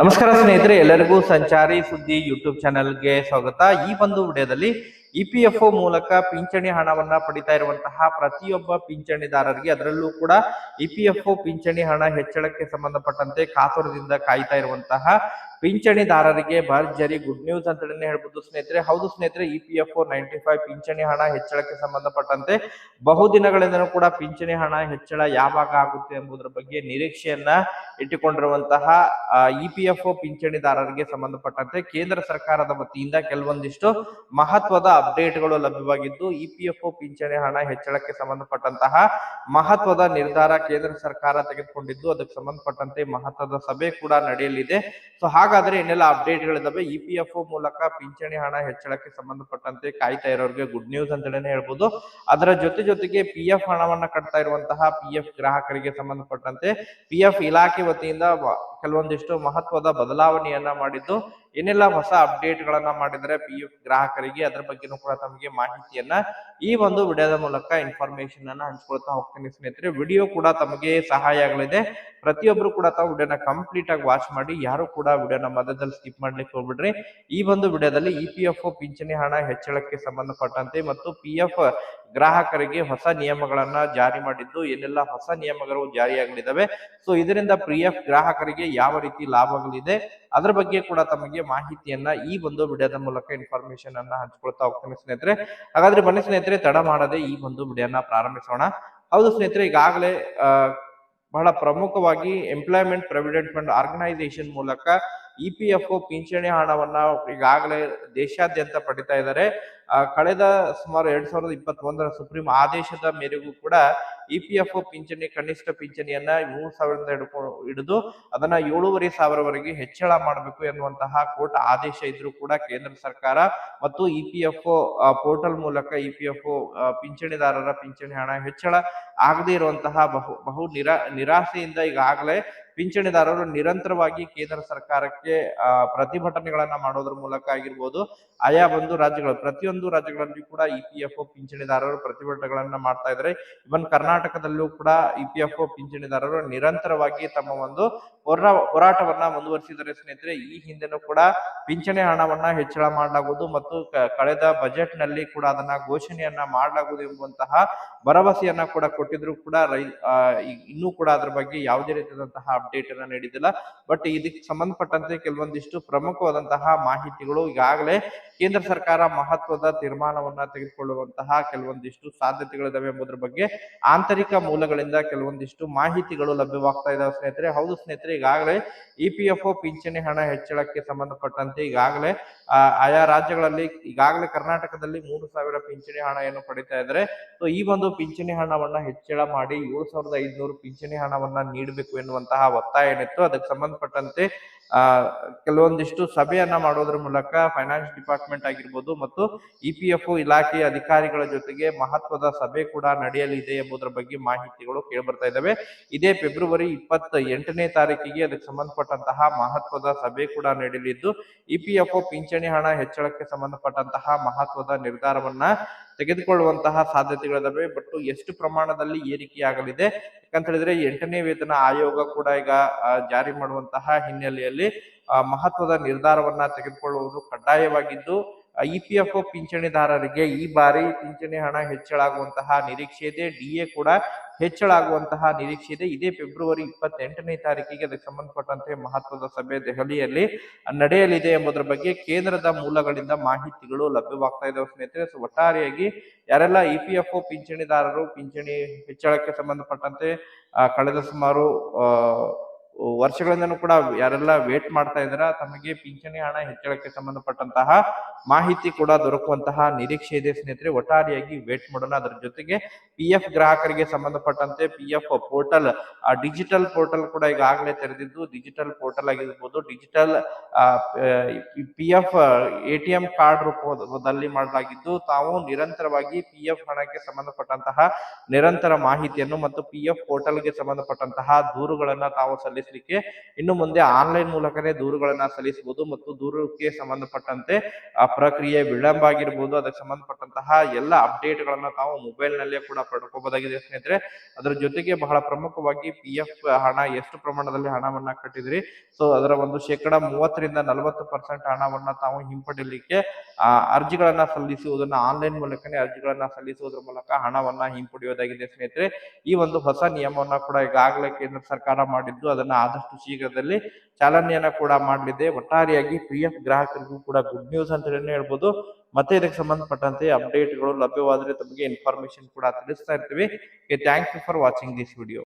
ನಮಸ್ಕಾರ ಸ್ನೇಹಿತರೆ, ಎಲ್ಲರಿಗೂ ಸಂಚಾರಿ ಸುದ್ದಿ ಯೂಟ್ಯೂಬ್ ಚಾನೆಲ್ಗೆ ಸ್ವಾಗತ. ಈ ಒಂದು ವಿಡಿಯೋದಲ್ಲಿ ಇಪಿಎಫ್ಒ ಮೂಲಕ ಪಿಂಚಣಿ ಹಣವನ್ನ ಪಡಿತಾ ಇರುವಂತಹ ಪ್ರತಿಯೊಬ್ಬ ಪಿಂಚಣಿದಾರರಿಗೆ, ಅದರಲ್ಲೂ ಕೂಡ ಇಪಿಎಫ್ಒ ಪಿಂಚಣಿ ಹಣ ಹೆಚ್ಚಳಕ್ಕೆ ಸಂಬಂಧಪಟ್ಟಂತೆ ಕಾತುರದಿಂದ ಕಾಯ್ತಾ ಇರುವಂತಹ ಪಿಂಚಣಿದಾರರಿಗೆ ಭರ್ಜರಿ ಗುಡ್ ನ್ಯೂಸ್ ಅಂತಲೇ ಹೇಳ್ಬೋದು ಸ್ನೇಹಿತರೆ. ಹೌದು ಸ್ನೇಹಿತರೆ, ಇಪಿಎಫ್ಒ 95 ಪಿಂಚಣಿ ಹಣ ಹೆಚ್ಚಳಕ್ಕೆ ಸಂಬಂಧಪಟ್ಟಂತೆ ಬಹುದಿನಗಳಿಂದಲೂ ಕೂಡ ಪಿಂಚಣಿ ಹಣ ಹೆಚ್ಚಳ ಯಾವಾಗ ಆಗುತ್ತೆ ಎಂಬುದರ ಬಗ್ಗೆ ನಿರೀಕ್ಷೆಯನ್ನ ಇಟ್ಟುಕೊಂಡಿರುವಂತಹ ಇಪಿಎಫ್ಒ ಪಿಂಚಣಿದಾರರಿಗೆ ಸಂಬಂಧಪಟ್ಟಂತೆ ಕೇಂದ್ರ ಸರ್ಕಾರದ ವತಿಯಿಂದ ಕೆಲವೊಂದಿಷ್ಟು ಮಹತ್ವದ ಅಪ್ಡೇಟ್ಗಳು ಲಭ್ಯವಾಗಿದ್ದು, ಇಪಿಎಫ್ಒ ಪಿಂಚಣಿ ಹಣ ಹೆಚ್ಚಳಕ್ಕೆ ಸಂಬಂಧಪಟ್ಟಂತಹ ಮಹತ್ವದ ನಿರ್ಧಾರ ಕೇಂದ್ರ ಸರ್ಕಾರ ತೆಗೆದುಕೊಂಡಿದ್ದು, ಅದಕ್ಕೆ ಸಂಬಂಧಪಟ್ಟಂತೆ ಮಹತ್ವದ ಸಭೆ ಕೂಡ ನಡೆಯಲಿದೆ. ಸೊ ಹಾಗಾದ್ರೆ ಏನೆಲ್ಲ ಅಪ್ಡೇಟ್ಗಳಿದಾವೆ, ಇಪಿಎಫ್ಒ ಮೂಲಕ ಪಿಂಚಣಿ ಹಣ ಹೆಚ್ಚಳಕ್ಕೆ ಸಂಬಂಧಪಟ್ಟಂತೆ ಕಾಯ್ತಾ ಇರೋರಿಗೆ ಗುಡ್ ನ್ಯೂಸ್ ಅಂತಲೇ ಹೇಳ್ಬೋದು. ಅದರ ಜೊತೆಗೆ ಪಿಎಫ್ ಹಣವನ್ನ ಕಟ್ತಾ ಇರುವಂತಹ ಪಿಎಫ್ ಗ್ರಾಹಕರಿಗೆ ಸಂಬಂಧಪಟ್ಟಂತೆ ಪಿಎಫ್ ಇಲಾಖೆ ವತಿಯಿಂದ ಕೆಲವೊಂದಿಷ್ಟು ಮಹತ್ವದ ಬದಲಾವಣೆಯನ್ನ ಮಾಡಿದ್ದು, ಏನೆಲ್ಲ ಹೊಸ ಅಪ್ಡೇಟ್ ಗಳನ್ನ ಮಾಡಿದರೆ ಪಿಎಫ್ ಗ್ರಾಹಕರಿಗೆ, ಅದರ ಬಗ್ಗೆನೂ ಕೂಡ ತಮಗೆ ಮಾಹಿತಿಯನ್ನ ಈ ಒಂದು ವಿಡಿಯೋದ ಮೂಲಕ ಇನ್ಫಾರ್ಮೇಶನ್ ಅನ್ನ ಹಂಚ್ಕೊಳ್ತಾ ಹೋಗ್ತೀನಿ ಸ್ನೇಹಿತರೆ. ವಿಡಿಯೋ ಕೂಡ ತಮಗೆ ಸಹಾಯ ಆಗಲಿದೆ. ಪ್ರತಿಯೊಬ್ರು ಕೂಡ ತಾವು ವಿಡಿಯೋನ ಕಂಪ್ಲೀಟ್ ಆಗಿ ವಾಚ್ ಮಾಡಿ, ಯಾರು ಕೂಡ ವಿಡಿಯೋನ ಮಧ್ಯದಲ್ಲಿ ಸ್ಕಿಪ್ ಮಾಡ್ಲಿಕ್ಕೆ ಹೋಗ್ಬಿಡ್ರಿ. ಈ ಒಂದು ವಿಡಿಯೋದಲ್ಲಿ ಇಪಿಎಫ್ಒ ಪಿಂಚಣಿ ಹಣ ಹೆಚ್ಚಳಕ್ಕೆ ಸಂಬಂಧಪಟ್ಟಂತೆ ಮತ್ತು ಪಿಎಫ್ ಗ್ರಾಹಕರಿಗೆ ಹೊಸ ನಿಯಮಗಳನ್ನ ಜಾರಿ ಮಾಡಿದ್ದು, ಏನೆಲ್ಲ ಹೊಸ ನಿಯಮಗಳು ಜಾರಿಯಾಗಲಿದ್ದಾವೆ, ಸೊ ಇದರಿಂದ ಪಿಎಫ್ ಗ್ರಾಹಕರಿಗೆ ಯಾವ ರೀತಿ ಲಾಭಗಳಿದೆ, ಅದರ ಬಗ್ಗೆ ಕೂಡ ತಮಗೆ ಮಾಹಿತಿಯನ್ನ ಈ ಒಂದು ವಿಡಿಯೋದ ಮೂಲಕ ಇನ್ಫಾರ್ಮೇಶನ್ ಅನ್ನ ಹಂಚ್ಕೊಳ್ತಾ ಹೋಗ್ತೇನೆ ಸ್ನೇಹಿತರೆ. ಹಾಗಾದ್ರೆ ಬನ್ನಿ ಸ್ನೇಹಿತರೆ, ತಡ ಮಾಡದೆ ಈ ಒಂದು ವಿಡಿಯೋನ ಪ್ರಾರಂಭಿಸೋಣ. ಹೌದು ಸ್ನೇಹಿತರೆ, ಈಗಾಗಲೇ ಬಹಳ ಪ್ರಮುಖವಾಗಿ ಎಂಪ್ಲಾಯ್ಮೆಂಟ್ ಪ್ರಾವಿಡೆಂಟ್ ಫಂಡ್ ಆರ್ಗನೈಸೇಷನ್ ಮೂಲಕ ಇಪಿಎಫ್ಒ ಪಿಂಚಣಿ ಹಣವನ್ನ ಈಗಾಗಲೇ ದೇಶಾದ್ಯಂತ ಪಡಿತಾ ಇದ್ದಾರೆ. ಕಳೆದ ಸುಮಾರು 2021ರ ಸುಪ್ರೀಂ ಆದೇಶದ ಮೇರೆಗೂ ಕೂಡ ಇಪಿಎಫ್ಒ ಪಿಂಚಣಿ ಕನಿಷ್ಠ ಪಿಂಚಣಿಯನ್ನ 3,000 ಹಿಡಿದು ಅದನ್ನ 7,500ವರೆಗೆ ಹೆಚ್ಚಳ ಮಾಡಬೇಕು ಎನ್ನುವಂತಹ ಕೋರ್ಟ್ ಆದೇಶ ಇದ್ರೂ ಕೂಡ ಕೇಂದ್ರ ಸರ್ಕಾರ ಮತ್ತು ಇಪಿಎಫ್ಒ ಪೋರ್ಟಲ್ ಮೂಲಕ ಇಪಿಎಫ್ಒ ಪಿಂಚಣಿದಾರರ ಪಿಂಚಣಿ ಹಣ ಹೆಚ್ಚಳ ಆಗದೇ ಇರುವಂತಹ ಬಹು ನಿರಾಸೆಯಿಂದ ಈಗಾಗಲೇ ಪಿಂಚಣಿದಾರರು ನಿರಂತರವಾಗಿ ಕೇಂದ್ರ ಸರ್ಕಾರಕ್ಕೆ ಪ್ರತಿಭಟನೆಗಳನ್ನ ಮಾಡೋದ್ರ ಮೂಲಕ ಆಗಿರ್ಬೋದು, ಆಯಾ ಒಂದು ರಾಜ್ಯಗಳು ಪ್ರತಿಯೊಂದು ರಾಜ್ಯಗಳಲ್ಲಿ ಕೂಡ ಇಪಿಎಫ್ಒ ಪಿಂಚಣಿದಾರರು ಪ್ರತಿಭಟನೆಗಳನ್ನ ಮಾಡ್ತಾ ಇದ್ದಾರೆ. ಇವನ್ ಕರ್ನಾಟಕದಲ್ಲೂ ಕೂಡ ಇಪಿಎಫ್ಒ ಪಿಂಚಣಿದಾರರು ನಿರಂತರವಾಗಿ ತಮ್ಮ ಒಂದು ಹೋರಾಟವನ್ನ ಮುಂದುವರಿಸಿದರೆ ಸ್ನೇಹಿತರೆ. ಈ ಹಿಂದೆನೂ ಕೂಡ ಪಿಂಚಣಿ ಹಣವನ್ನ ಹೆಚ್ಚಳ ಮಾಡಲಾಗುವುದು ಮತ್ತು ಕಳೆದ ಬಜೆಟ್ ನಲ್ಲಿ ಕೂಡ ಅದನ್ನ ಘೋಷಣೆಯನ್ನ ಮಾಡಲಾಗುವುದು ಎಂಬುವಂತಹ ಭರವಸೆಯನ್ನ ಕೂಡ ಕೊಟ್ಟಿದ್ರು ಕೂಡ ಇನ್ನೂ ಕೂಡ ಅದ್ರ ಬಗ್ಗೆ ಯಾವುದೇ ರೀತಿಯಾದಂತಹ ಅಪ್ಡೇಟ್ ಅನ್ನ ನೀಡಿದಿಲ್ಲ. ಬಟ್ ಇದಕ್ಕೆ ಸಂಬಂಧಪಟ್ಟಂತೆ ಕೆಲವೊಂದಿಷ್ಟು ಪ್ರಮುಖವಾದಂತಹ ಮಾಹಿತಿಗಳು ಈಗಾಗಲೇ ಕೇಂದ್ರ ಸರ್ಕಾರ ಮಹತ್ವದ ತೀರ್ಮಾನವನ್ನ ತೆಗೆದುಕೊಳ್ಳುವಂತಹ ಕೆಲವೊಂದಿಷ್ಟು ಸಾಧ್ಯತೆಗಳಿದಾವೆ ಎಂಬುದರ ಬಗ್ಗೆ ಆಂತರಿಕ ಮೂಲಗಳಿಂದ ಕೆಲವೊಂದಿಷ್ಟು ಮಾಹಿತಿಗಳು ಲಭ್ಯವಾಗ್ತಾ ಇದಾವೆ ಸ್ನೇಹಿತರೆ. ಹೌದು ಸ್ನೇಹಿತರೆ, ಈಗಾಗಲೇ ಇಪಿಎಫ್ಒ ಪಿಂಚಣಿ ಹಣ ಹೆಚ್ಚಳಕ್ಕೆ ಸಂಬಂಧಪಟ್ಟಂತೆ ಈಗಾಗಲೇ ಆಯಾ ರಾಜ್ಯಗಳಲ್ಲಿ ಈಗಾಗಲೇ ಕರ್ನಾಟಕದಲ್ಲಿ 3,000 ಪಿಂಚಣಿ ಹಣ ಏನು ಪಡಿತಾ ಇದ್ದಾರೆ. ಸೊ ಈ ಒಂದು ಪಿಂಚಣಿ ಹಣವನ್ನ ಹೆಚ್ಚಳ ಮಾಡಿ 7,500 ಪಿಂಚಣಿ ಹಣವನ್ನ ನೀಡಬೇಕು ಎನ್ನುವಂತಹ ಒತ್ತಾಯ ಏನಿತ್ತು, ಅದಕ್ಕೆ ಸಂಬಂಧಪಟ್ಟಂತೆ ಕೆಲವೊಂದಿಷ್ಟು ಸಭೆಯನ್ನ ಮಾಡೋದ್ರ ಮೂಲಕ ಫೈನಾನ್ಸ್ ಡಿಪಾರ್ಟ್ಮೆಂಟ್ ಆಗಿರ್ಬೋದು ಮತ್ತು ಇಪಿಎಫ್ಒ ಇಲಾಖೆಯ ಅಧಿಕಾರಿಗಳ ಜೊತೆಗೆ ಮಹತ್ವದ ಸಭೆ ಕೂಡ ನಡೆಯಲಿದೆ ಎಂಬುದರ ಬಗ್ಗೆ ಮಾಹಿತಿಗಳು ಕೇಳಿಬರ್ತಾ ಇದ್ದಾವೆ. ಇದೇ ಫೆಬ್ರವರಿ 28ನೇ ತಾರೀಕಿಗೆ ಅದಕ್ಕೆ ಸಂಬಂಧಪಟ್ಟಂತಹ ಮಹತ್ವದ ಸಭೆ ಕೂಡ ನಡೆಯಲಿದ್ದು, ಇಪಿಎಫ್ಒ ಪಿಂಚಣಿ ಹಣ ಹೆಚ್ಚಳಕ್ಕೆ ಸಂಬಂಧಪಟ್ಟಂತಹ ಮಹತ್ವದ ನಿರ್ಧಾರವನ್ನ ತೆಗೆದುಕೊಳ್ಳುವಂತಹ ಸಾಧ್ಯತೆಗಳಿದಾವೆ. ಬಟ್ ಎಷ್ಟು ಪ್ರಮಾಣದಲ್ಲಿ ಏರಿಕೆಯಾಗಲಿದೆ ಯಾಕಂತ ಹೇಳಿದ್ರೆ 8ನೇ ವೇತನ ಆಯೋಗ ಕೂಡ ಈಗ ಜಾರಿ ಮಾಡುವಂತಹ ಹಿನ್ನೆಲೆಯಲ್ಲಿ ಮಹತ್ವದ ನಿರ್ಧಾರವನ್ನ ತೆಗೆದುಕೊಳ್ಳುವುದು ಕಡ್ಡಾಯವಾಗಿದ್ದು, ಇಪಿಎಫ್ಒ ಪಿಂಚಣಿದಾರರಿಗೆ ಈ ಬಾರಿ ಪಿಂಚಣಿ ಹಣ ಹೆಚ್ಚಳ ಆಗುವಂತಹ ನಿರೀಕ್ಷೆ ಇದೆ. ಡಿಎ ಕೂಡ ಹೆಚ್ಚಳ ಆಗುವಂತಹ ನಿರೀಕ್ಷೆ ಇದೆ. ಇದೇ ಫೆಬ್ರವರಿ 28ನೇ ತಾರೀಕಿಗೆ ಅದಕ್ಕೆ ಸಂಬಂಧಪಟ್ಟಂತೆ ಮಹತ್ವದ ಸಭೆ ದೆಹಲಿಯಲ್ಲಿ ನಡೆಯಲಿದೆ ಎಂಬುದರ ಬಗ್ಗೆ ಕೇಂದ್ರದ ಮೂಲಗಳಿಂದ ಮಾಹಿತಿಗಳು ಲಭ್ಯವಾಗ್ತಾ ಇದಾವೆ ಸ್ನೇಹಿತರೆ. ಸೊ ಒಟ್ಟಾರೆಯಾಗಿ ಯಾರೆಲ್ಲ ಇಪಿಎಫ್ಒ ಪಿಂಚಣಿದಾರರು ಪಿಂಚಣಿ ಹೆಚ್ಚಳಕ್ಕೆ ಸಂಬಂಧಪಟ್ಟಂತೆ ಕಳೆದ ಸುಮಾರು ವರ್ಷಗಳಿಂದನೂ ಕೂಡ ಯಾರೆಲ್ಲ ವೇಟ್ ಮಾಡ್ತಾ ಇದಾರ, ತಮಗೆ ಪಿಂಚಣಿ ಹಣ ಹೆಚ್ಚಳಕ್ಕೆ ಸಂಬಂಧಪಟ್ಟಂತಹ ಮಾಹಿತಿ ಕೂಡ ದೊರಕುವಂತಹ ನಿರೀಕ್ಷೆ ಇದೆ ಸ್ನೇಹಿತರೆ. ಒಟ್ಟಾರೆಯಾಗಿ ವೇಟ್ ಮಾಡೋಣ. ಅದರ ಜೊತೆಗೆ ಪಿಎಫ್ ಗ್ರಾಹಕರಿಗೆ ಸಂಬಂಧಪಟ್ಟಂತೆ ಪಿಎಫ್ ಪೋರ್ಟಲ್ ಡಿಜಿಟಲ್ ಪೋರ್ಟಲ್ ಕೂಡ ಈಗಾಗಲೇ ತೆರೆದಿದ್ದು, ಡಿಜಿಟಲ್ ಪೋರ್ಟಲ್ ಆಗಿರ್ಬೋದು, ಡಿಜಿಟಲ್ ಪಿಎಫ್ ಎಟಿಎಂ ಕಾರ್ಡ್ ರೂಪದಲ್ಲಿ ಮಾಡಲಾಗಿದ್ದು, ತಾವು ನಿರಂತರವಾಗಿ ಪಿಎಫ್ ಹಣಕ್ಕೆ ಸಂಬಂಧಪಟ್ಟಂತಹ ನಿರಂತರ ಮಾಹಿತಿಯನ್ನು ಮತ್ತು ಪಿಎಫ್ ಪೋರ್ಟಲ್ಗೆ ಸಂಬಂಧಪಟ್ಟಂತಹ ದೂರುಗಳನ್ನ ತಾವು ಸಲ್ಲಿಸಲಿಕ್ಕೆ ಇನ್ನು ಮುಂದೆ ಆನ್ಲೈನ್ ಮೂಲಕನೇ ದೂರುಗಳನ್ನ ಸಲ್ಲಿಸಬಹುದು ಮತ್ತು ದೂರಕ್ಕೆ ಸಂಬಂಧಪಟ್ಟಂತೆ ಪ್ರಕ್ರಿಯೆ ವಿಳಂಬ ಆಗಿರ್ಬೋದು, ಅದಕ್ಕೆ ಸಂಬಂಧಪಟ್ಟಂತಹ ಎಲ್ಲ ಅಪ್ಡೇಟ್ ಗಳನ್ನ ತಾವು ಮೊಬೈಲ್ ನಲ್ಲೇ ಕೂಡ ಪಡ್ಕೋಬಹುದಾಗಿದೆ ಸ್ನೇಹಿತರೆ. ಅದರ ಜೊತೆಗೆ ಬಹಳ ಪ್ರಮುಖವಾಗಿ PF ಹಣ ಎಷ್ಟು ಪ್ರಮಾಣದಲ್ಲಿ ಹಣವನ್ನ ಕಟ್ಟಿದ್ರಿ, ಸೊ ಅದರ ಒಂದು 30% ರಿಂದ 40% ಹಣವನ್ನ ತಾವು ಹಿಂಪಡಿಲಿಕ್ಕೆ ಅರ್ಜಿಗಳನ್ನ ಸಲ್ಲಿಸುವುದನ್ನ ಆನ್ಲೈನ್ ಮೂಲಕನೇ ಅರ್ಜಿಗಳನ್ನ ಸಲ್ಲಿಸುವುದರ ಮೂಲಕ ಹಣವನ್ನ ಹಿಂಪಡೆಯುವುದಾಗಿದೆ ಸ್ನೇಹಿತರೆ. ಈ ಒಂದು ಹೊಸ ನಿಯಮವನ್ನ ಕೂಡ ಈಗಾಗಲೇ ಕೇಂದ್ರ ಸರ್ಕಾರ ಮಾಡಿದ್ದು, ಅದನ್ನ ಆದಷ್ಟು ಶೀಘ್ರದಲ್ಲಿ ಚಾಲನೆಯನ್ನ ಕೂಡ ಮಾಡಲಿದೆ. ಒಟ್ಟಾರೆಯಾಗಿ PF ಗ್ರಾಹಕರಿಗೂ ಕೂಡ ಗುಡ್ ನ್ಯೂಸ್ ಅಂತ ಹೇಳ್ಬೋದು. ಮತ್ತೆ ಇದಕ್ಕೆ ಸಂಬಂಧಪಟ್ಟಂತೆ ಅಪ್ಡೇಟ್ಗಳು ಲಭ್ಯವಾದರೆ ತಮಗೆ ಇನ್ಫಾರ್ಮೇಶನ್ ಕೂಡ ತಿಳಿಸ್ತಾ ಇರ್ತೀವಿ. Thank you for watching this video.